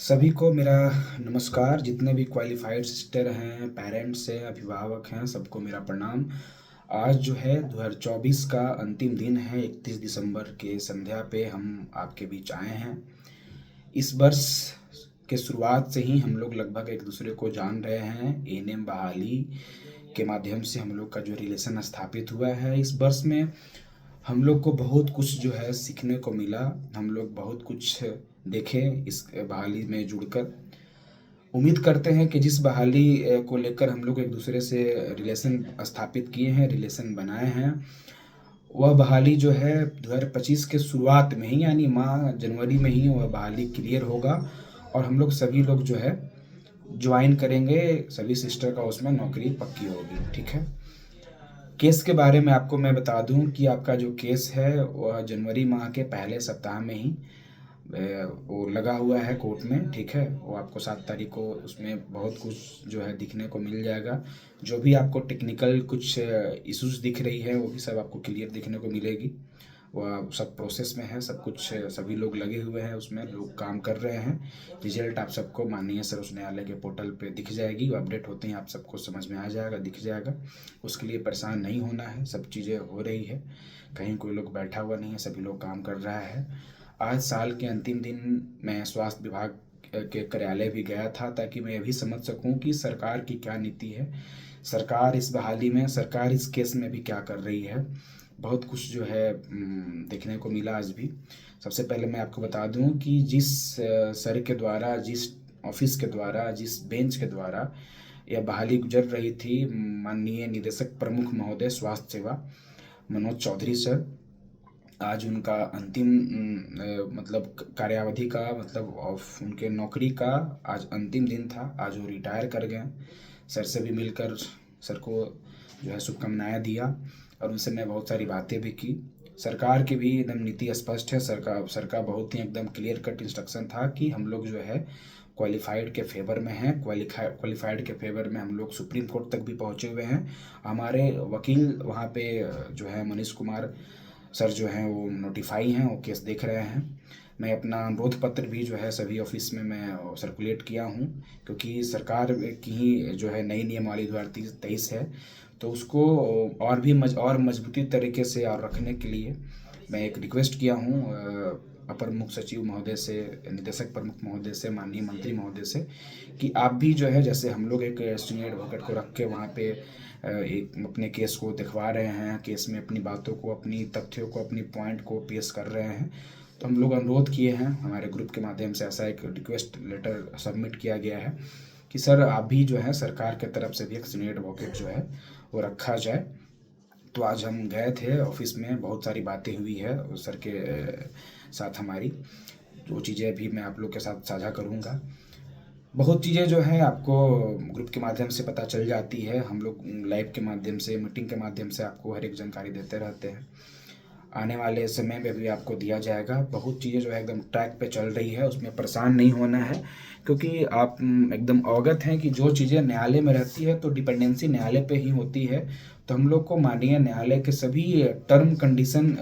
सभी को मेरा नमस्कार। जितने भी क्वालिफाइड सिस्टर हैं, पेरेंट्स हैं, अभिभावक हैं, सबको मेरा प्रणाम। आज जो है 2024 का अंतिम दिन है। 31 दिसंबर के संध्या पे हम आपके बीच आए हैं। इस वर्ष के शुरुआत से ही हम लोग लगभग एक दूसरे को जान रहे हैं। एएनएम बहाली के माध्यम से हम लोग का जो रिलेशन स्थापित हुआ है, इस वर्ष में हम लोग को बहुत कुछ जो है सीखने को मिला। हम लोग बहुत कुछ देखे इस बहाली में जुड़कर। उम्मीद करते हैं कि जिस बहाली को लेकर हम लोग एक दूसरे से रिलेशन स्थापित किए हैं, रिलेशन बनाए हैं, वह बहाली जो है 2025 के शुरुआत में ही यानी माह जनवरी में ही वह बहाली क्लियर होगा और हम लोग सभी लोग जो है ज्वाइन करेंगे। सभी सिस्टर का उसमें नौकरी पक्की होगी। ठीक है। केस के बारे में आपको मैं बता दूं कि आपका जो केस है वह जनवरी माह के पहले सप्ताह में ही वो लगा हुआ है कोर्ट में। ठीक है। वो आपको 7 तारीख को उसमें बहुत कुछ जो है दिखने को मिल जाएगा। जो भी आपको टेक्निकल कुछ इश्यूज दिख रही है वो भी सब आपको क्लियर दिखने को मिलेगी। वह सब प्रोसेस में है, सब कुछ सभी लोग लगे हुए हैं, उसमें लोग काम कर रहे हैं। रिजल्ट आप सबको माननीय सर्वोच्च न्यायालय के पोर्टल पे दिख जाएगी। वो अपडेट होते ही आप सबको समझ में आ जाएगा, दिख जाएगा। उसके लिए परेशान नहीं होना है, सब चीज़ें हो रही है। कहीं कोई लोग बैठा हुआ नहीं है, सभी लोग काम कर रहा है। आज साल के अंतिम दिन मैं स्वास्थ्य विभाग के कार्यालय भी गया था ताकि मैं ये भी समझ सकूं कि सरकार की क्या नीति है, सरकार इस बहाली में, सरकार इस केस में भी क्या कर रही है। बहुत कुछ जो है देखने को मिला आज भी। सबसे पहले मैं आपको बता दूं कि जिस सर के द्वारा, जिस ऑफिस के द्वारा, जिस बेंच के द्वारा यह बहाली गुजर रही थी, माननीय निदेशक प्रमुख महोदय स्वास्थ्य सेवा मनोज चौधरी सर, आज उनका अंतिम मतलब कार्यावधि का मतलब ऑफ उनके नौकरी का आज अंतिम दिन था। आज वो रिटायर कर गए। सर से भी मिलकर सर को जो है शुभकामनाएं दिया और उनसे मैं बहुत सारी बातें भी की। सरकार की भी एकदम नीति स्पष्ट है। सरकार बहुत ही एकदम क्लियर कट इंस्ट्रक्शन था कि हम लोग जो है क्वालिफाइड के फेवर में हैं। क्वालिफाइड के फेवर में हम लोग सुप्रीम कोर्ट तक भी पहुंचे हुए हैं। हमारे वकील वहाँ पे जो है मनीष कुमार सर जो हैं वो नोटिफाई हैं, वो केस देख रहे हैं। मैं अपना अनुरोध पत्र भी जो है सभी ऑफिस में मैं सर्कुलेट किया हूँ, क्योंकि सरकार की ही जो है नई नियमावली 2023 है, तो उसको और भी और मजबूती तरीके से और रखने के लिए मैं एक रिक्वेस्ट किया हूँ अपर मुख्य सचिव महोदय से, निदेशक प्रमुख महोदय से, माननीय मंत्री महोदय से, कि आप भी जो है जैसे हम लोग एक सीनियर एडवोकेट को रख के वहाँ पे एक अपने केस को दिखवा रहे हैं, केस में अपनी बातों को, अपनी तथ्यों को, अपनी पॉइंट को पेश कर रहे हैं, तो हम लोग अनुरोध किए हैं, हमारे ग्रुप के माध्यम से ऐसा एक रिक्वेस्ट लेटर सबमिट किया गया है कि सर आप भी जो है सरकार की तरफ से भी एक सीनियर एडवोकेट जो है वो रखा जाए। तो आज हम गए थे ऑफिस में, बहुत सारी बातें हुई है सर के साथ हमारी, जो चीज़ें भी मैं आप लोग के साथ साझा करूँगा। बहुत चीज़ें जो है आपको ग्रुप के माध्यम से पता चल जाती है। हम लोग लाइव के माध्यम से, मीटिंग के माध्यम से आपको हर एक जानकारी देते रहते हैं। आने वाले समय में भी आपको दिया जाएगा। बहुत चीज़ें जो है एकदम ट्रैक पे चल रही है, उसमें परेशान नहीं होना है, क्योंकि आप एकदम अवगत हैं कि जो चीज़ें न्यायालय में रहती है तो डिपेंडेंसी न्यायालय पे ही होती है। तो हम लोग को माननीय न्यायालय के सभी टर्म कंडीशन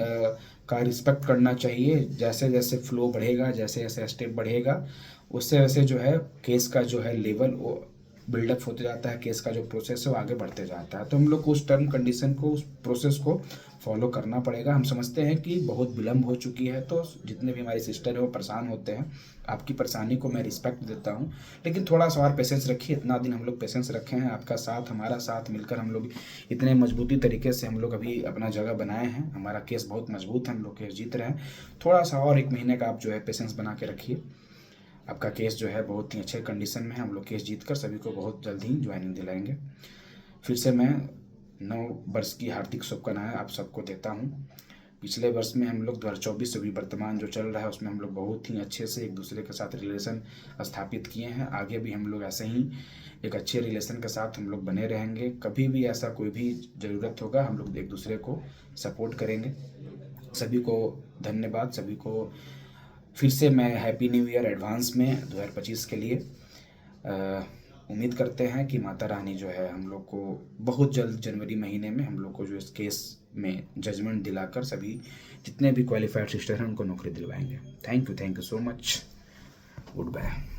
का रिस्पेक्ट करना चाहिए। जैसे जैसे फ्लो बढ़ेगा, जैसे जैसे स्टेप बढ़ेगा, उससे वैसे जो है केस का जो है लेवल वो बिल्डअप होते जाता है, केस का जो प्रोसेस है वो आगे बढ़ते जाता है। तो हम लोग को उस टर्म कंडीशन को, उस प्रोसेस को फॉलो करना पड़ेगा। हम समझते हैं कि बहुत विलम्ब हो चुकी है, तो जितने भी हमारे सिस्टर हैं वो परेशान होते हैं। आपकी परेशानी को मैं रिस्पेक्ट देता हूँ, लेकिन थोड़ा सा और पेशेंस रखिए। इतना दिन हम लोग पेशेंस रखे हैं, आपका साथ, हमारा साथ मिलकर हम लोग इतने मजबूती तरीके से हम लोग अभी अपना जगह बनाए हैं। हमारा केस बहुत मजबूत है, हम लोग केस जीत रहे हैं। थोड़ा सा और 1 महीने का आप जो है पेशेंस बना के रखिए। आपका केस जो है बहुत ही अच्छे कंडीशन में है। हम लोग केस जीतकर सभी को बहुत जल्द ही ज्वाइनिंग दिलाएंगे। फिर से मैं नव वर्ष की हार्दिक शुभकामनाएं आप सबको देता हूं। पिछले वर्ष में हम लोग 2024 अभी वर्तमान जो चल रहा है उसमें हम लोग बहुत ही अच्छे से एक दूसरे के साथ रिलेशन स्थापित किए हैं। आगे भी हम लोग ऐसे ही एक अच्छे रिलेशन के साथ हम लोग बने रहेंगे। कभी भी ऐसा कोई भी ज़रूरत होगा हम लोग एक दूसरे को सपोर्ट करेंगे। सभी को धन्यवाद। सभी को फिर से मैं हैप्पी न्यू ईयर एडवांस में 2025 के लिए। उम्मीद करते हैं कि माता रानी जो है हम लोग को बहुत जल्द जनवरी महीने में हम लोग को जो इस केस में जजमेंट दिलाकर सभी जितने भी क्वालिफाइड सिस्टर हैं उनको नौकरी दिलवाएंगे। Thank you so much. Good bye.